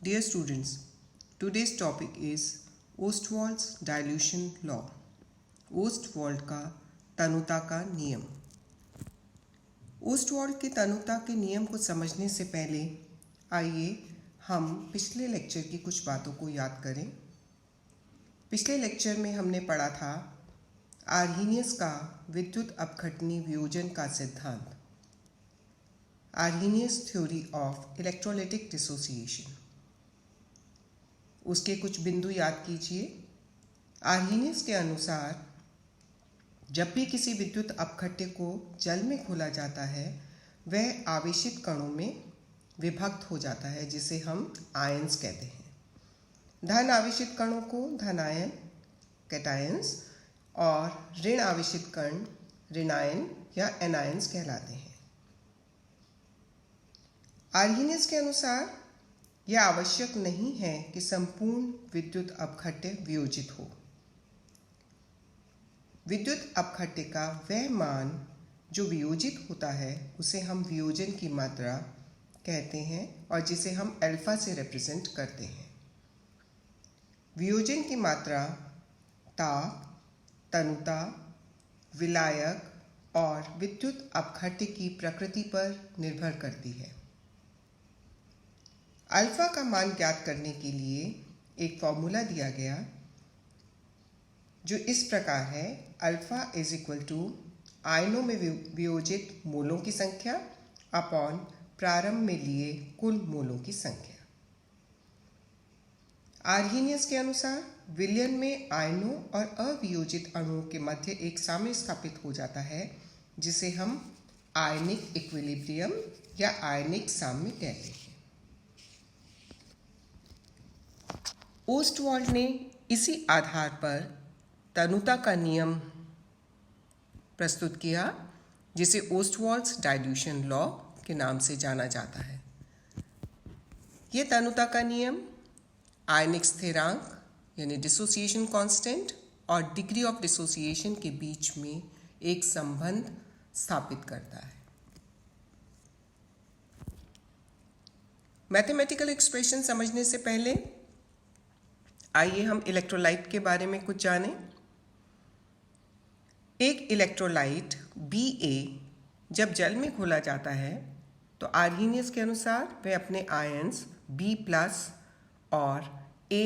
Dear students, today's topic is Ostwald's dilution law. ओस्टवॉल्ड का तनुता का नियम। ओस्टवॉल्ड के तनुता के नियम को समझने से पहले आइए हम पिछले लेक्चर की कुछ बातों को याद करें। पिछले लेक्चर में हमने पढ़ा था आर्हीनियस का विद्युत अपघटनी वियोजन का सिद्धांत, Arrhenius theory of electrolytic dissociation. उसके कुछ बिंदु याद कीजिए। आर्हीनियस के अनुसार जब भी किसी विद्युत अपघट्य को जल में खोला जाता है वह आवेशित कणों में विभक्त हो जाता है, जिसे हम आयंस कहते हैं। धन आवेशित कणों को धनायन कैटायंस और ऋण आवेशित कण ऋणायन या एनायंस कहलाते हैं। आर्हीनियस के अनुसार यह आवश्यक नहीं है कि संपूर्ण विद्युत अपघट्य वियोजित हो। विद्युत अपघट्य का वह मान जो वियोजित होता है उसे हम वियोजन की मात्रा कहते हैं और जिसे हम अल्फा से रिप्रेजेंट करते हैं। वियोजन की मात्रा ताप, तनुता, विलायक और विद्युत अपघट्य की प्रकृति पर निर्भर करती है। अल्फा का मान ज्ञात करने के लिए एक फॉर्मूला दिया गया जो इस प्रकार है। अल्फा इज इक्वल टू आयनों में वियोजित मोलों की संख्या अपॉन प्रारंभ में लिए कुल मोलों की संख्या। आर्हीनियस के अनुसार विलयन में आयनों और अवियोजित अणुओं के मध्य एक साम्य स्थापित हो जाता है, जिसे हम आयनिक इक्विलिब्रियम या आयनिक साम्य कहते हैं। ओस्टवॉल्ड ने इसी आधार पर तनुता का नियम प्रस्तुत किया, जिसे ओस्टवॉल्ड्स डाइल्यूशन लॉ के नाम से जाना जाता है। ये तनुता का नियम आयनिक स्थिरांक यानी डिसोसिएशन कांस्टेंट और डिग्री ऑफ डिसोसिएशन के बीच में एक संबंध स्थापित करता है। मैथमेटिकल एक्सप्रेशन समझने से पहले आइए हम इलेक्ट्रोलाइट के बारे में कुछ जानें। एक इलेक्ट्रोलाइट Ba जब जल में घोला जाता है तो आर्हीनियस के अनुसार वह अपने आयन्स B+ और A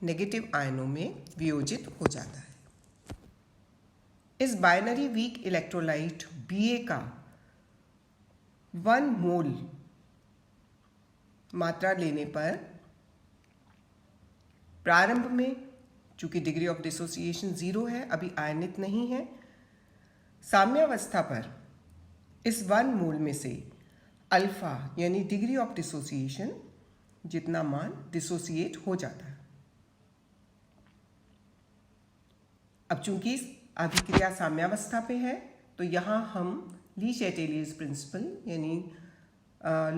नेगेटिव आयनों में वियोजित हो जाता है। इस बाइनरी वीक इलेक्ट्रोलाइट Ba का 1 मोल मात्रा लेने पर प्रारंभ में, चूंकि डिग्री ऑफ डिसोसिएशन 0 है, अभी आयनित नहीं है, साम्यावस्था पर इस 1 मोल में से अल्फा यानी डिग्री ऑफ डिसोसिएशन जितना मान डिसोसिएट हो जाता है। अब चूंकि अभिक्रिया साम्यावस्था पे है तो यहाँ हम ली चैटेलियस प्रिंसिपल यानी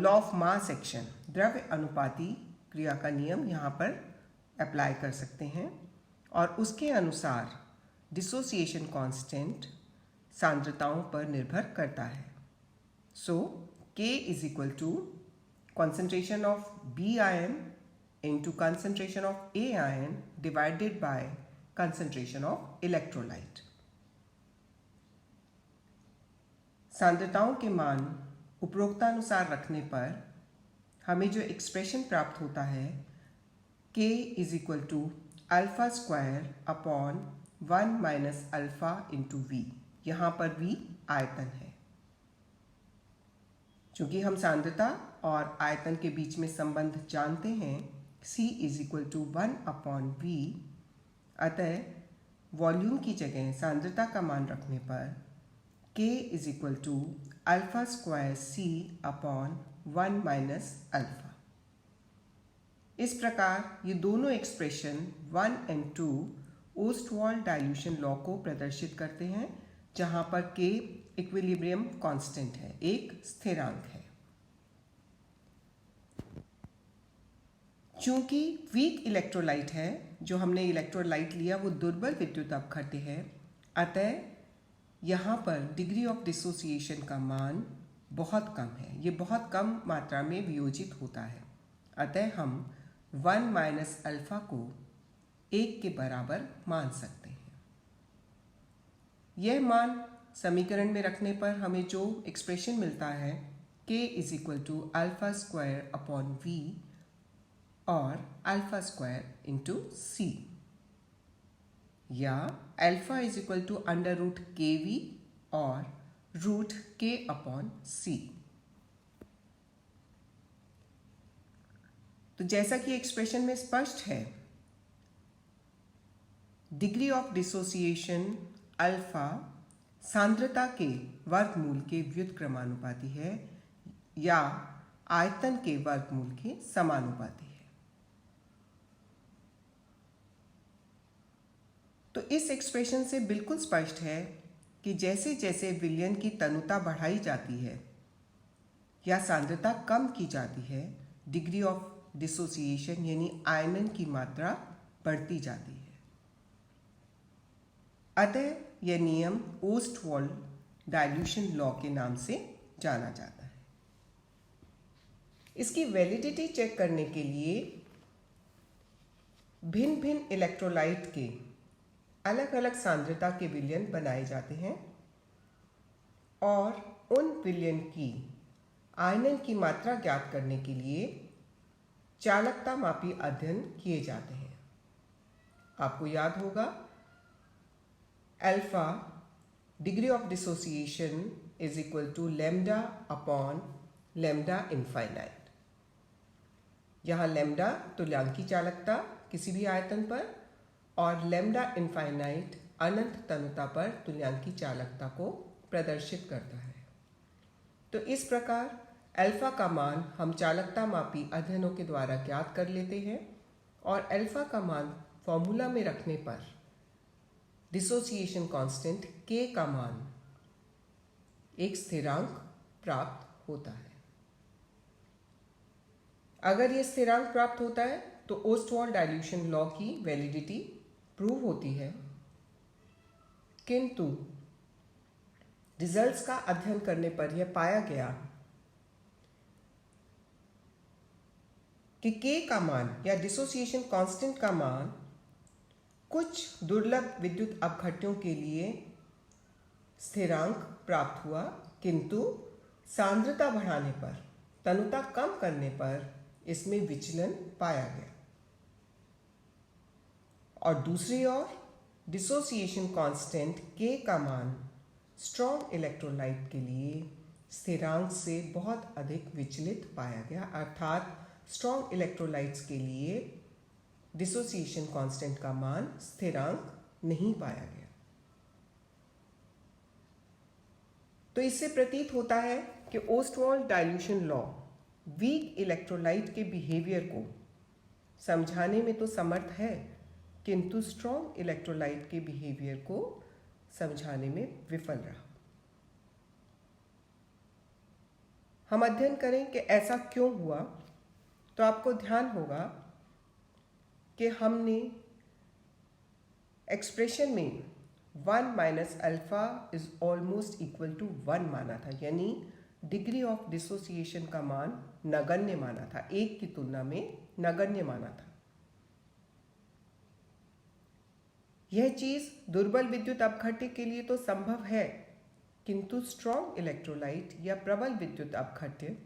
लॉ ऑफ मास एक्शन द्रव्य अनुपाती क्रिया का नियम यहाँ पर अप्लाई कर सकते हैं और उसके अनुसार डिसोसिएशन कांस्टेंट सांद्रताओं पर निर्भर करता है। So K is equal to concentration of B ion into concentration of A ion divided by concentration of electrolyte. सांद्रताओं के मान उपरोक्तानुसार रखने पर हमें जो एक्सप्रेशन प्राप्त होता है K is equal to alpha square upon 1 minus alpha into V। यहाँ पर V आयतन है। चूंकि हम सांद्रता और आयतन के बीच में संबंध जानते हैं, C is equal to 1 upon V, अतः वॉल्यूम की जगह सांद्रता का मान रखने पर K is equal to alpha square C upon 1 minus alpha. इस प्रकार ये दोनों एक्सप्रेशन 1 और 2 ओस्टवॉल्ड डाइल्यूशन लॉ को प्रदर्शित करते हैं, जहाँ पर K इक्विलिब्रियम कांस्टेंट है, एक स्थिरांक है। चूंकि वीक इलेक्ट्रोलाइट है, जो हमने इलेक्ट्रोलाइट लिया वो दुर्बल विद्युत अपघट्य है, अतः यहाँ पर डिग्री ऑफ डिसोसिएशन का मान बहुत कम है। ये बहुत कम मात्रा में वियोजित होता है, अतः हम 1 माइनस अल्फा को 1 के बराबर मान सकते हैं। यह मान समीकरण में रखने पर हमें जो एक्सप्रेशन मिलता है k is equal to alpha square upon v और अल्फा स्क्वायर इंटू सी, या alpha is equal to under root K V और रूट के अपॉन सी। तो जैसा कि एक्सप्रेशन में स्पष्ट है, डिग्री ऑफ डिसोसिएशन अल्फा सांद्रता के वर्गमूल के व्युत्क्रमानुपाती है या आयतन के वर्गमूल के समानुपाती है। तो इस एक्सप्रेशन से बिल्कुल स्पष्ट है कि जैसे जैसे विलयन की तनुता बढ़ाई जाती है या सांद्रता कम की जाती है, डिग्री ऑफ डिसोसिएशन यानी आयनन की मात्रा बढ़ती जाती है। अतः यह नियम ओस्टवाल्ड डाइल्यूशन लॉ के नाम से जाना जाता है। इसकी वैलिडिटी चेक करने के लिए भिन्न भिन्न इलेक्ट्रोलाइट के अलग अलग सांद्रता के विलयन बनाए जाते हैं और उन विलयन की आयनन की मात्रा ज्ञात करने के लिए चालकता मापी अध्ययन किए जाते हैं। आपको याद होगा, alpha degree of dissociation is equal to lambda upon lambda infinite. यहाँ लैम्डा तुल्यांकी चालकता किसी भी आयतन पर और लैम्डा इनफाइनाइट अनंत तनुता पर तुल्यांकी चालकता को प्रदर्शित करता है। तो इस प्रकार अल्फा का मान हम चालकता मापी अध्ययनों के द्वारा ज्ञात कर लेते हैं और अल्फा का मान फॉर्मूला में रखने पर डिसोसिएशन कांस्टेंट k का मान एक स्थिरांक प्राप्त होता है। अगर यह स्थिरांक प्राप्त होता है तो ओस्टवाल्ड डाइल्यूशन लॉ की वैलिडिटी प्रूव होती है, किंतु रिजल्ट्स का अध्ययन करने पर यह पाया गया कि k का मान या डिसोसिएशन कांस्टेंट का मान कुछ दुर्लभ विद्युत अपघट्यों के लिए स्थिरांक प्राप्त हुआ, किंतु सांद्रता बढ़ाने पर, तनुता कम करने पर इसमें विचलन पाया गया। और दूसरी ओर डिसोसिएशन कांस्टेंट k का मान स्ट्रॉन्ग इलेक्ट्रोलाइट के लिए स्थिरांक से बहुत अधिक विचलित पाया गया, अर्थात स्ट्रॉन्ग इलेक्ट्रोलाइट्स के लिए डिसोसिएशन कांस्टेंट का मान स्थिरांक नहीं पाया गया। तो इससे प्रतीत होता है कि Ostwald dilution law weak electrolyte के बिहेवियर को समझाने में तो समर्थ है, किंतु स्ट्रॉन्ग इलेक्ट्रोलाइट के बिहेवियर को समझाने में विफल रहा। हम अध्ययन करें कि ऐसा क्यों हुआ। तो आपको ध्यान होगा कि हमने एक्सप्रेशन में 1 minus alpha is almost equal to 1 माना था, यानी डिग्री ऑफ डिसोसिएशन का मान नगण्य माना था, 1 की तुलना में नगण्य माना था। यह चीज दुर्बल विद्युत अपघट्य के लिए तो संभव है, किंतु स्ट्रॉन्ग इलेक्ट्रोलाइट या प्रबल विद्युत अपघट्य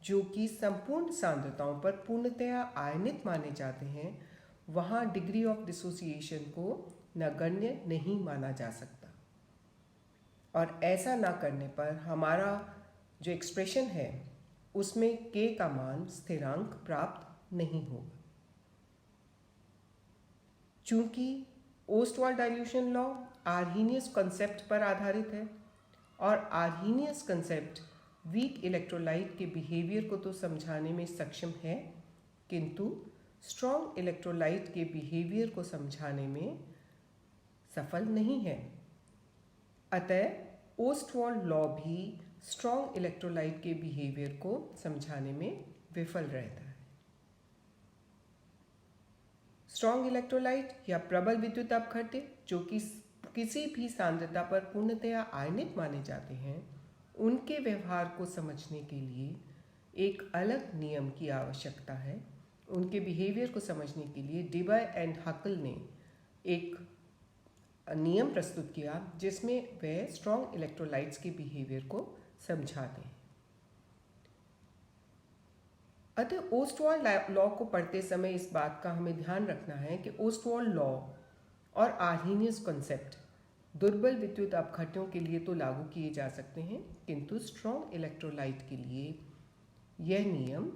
जो कि संपूर्ण सांद्रताओं पर पूर्णतया आयनित माने जाते हैं, वहां डिग्री ऑफ डिसोसिएशन को नगण्य नहीं माना जा सकता। और ऐसा ना करने पर हमारा जो एक्सप्रेशन है उसमें k का मान स्थिरांक प्राप्त नहीं होगा। चूंकि Ostwald dilution law Arrhenius concept पर आधारित है और आर्हीनियस कंसेप्ट वीक इलेक्ट्रोलाइट के बिहेवियर को तो समझाने में सक्षम है, किंतु स्ट्रॉन्ग इलेक्ट्रोलाइट के बिहेवियर को समझाने में सफल नहीं है। अतः ओस्टवाल्ड लॉ भी स्ट्रॉन्ग इलेक्ट्रोलाइट के बिहेवियर को समझाने में विफल रहता है। स्ट्रॉन्ग इलेक्ट्रोलाइट या प्रबल विद्युत अपघट्य जो कि किसी भी सांद्रता पर पूर्णतया आयनित माने जाते हैं, उनके व्यवहार को समझने के लिए एक अलग नियम की आवश्यकता है उनके बिहेवियर को समझने के लिए डिबर एंड हकल ने एक नियम प्रस्तुत किया जिसमें वह स्ट्रॉन्ग इलेक्ट्रोलाइट्स के बिहेवियर को समझाते हैं। अतः ओस्टवाल्ड लॉ को पढ़ते समय इस बात का हमें ध्यान रखना है कि ओस्टवाल्ड लॉ और आर्हीनियस कॉन्सेप्ट दुर्बल विद्युत अपघट्यों के लिए तो लागू किए जा सकते हैं, किंतु स्ट्रॉन्ग इलेक्ट्रोलाइट के लिए यह नियम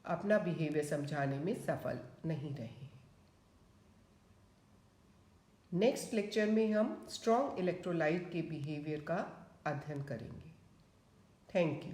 अपना बिहेवियर समझाने में सफल नहीं रहे। नेक्स्ट लेक्चर में हम स्ट्रॉन्ग इलेक्ट्रोलाइट के बिहेवियर का अध्ययन करेंगे। Thank you.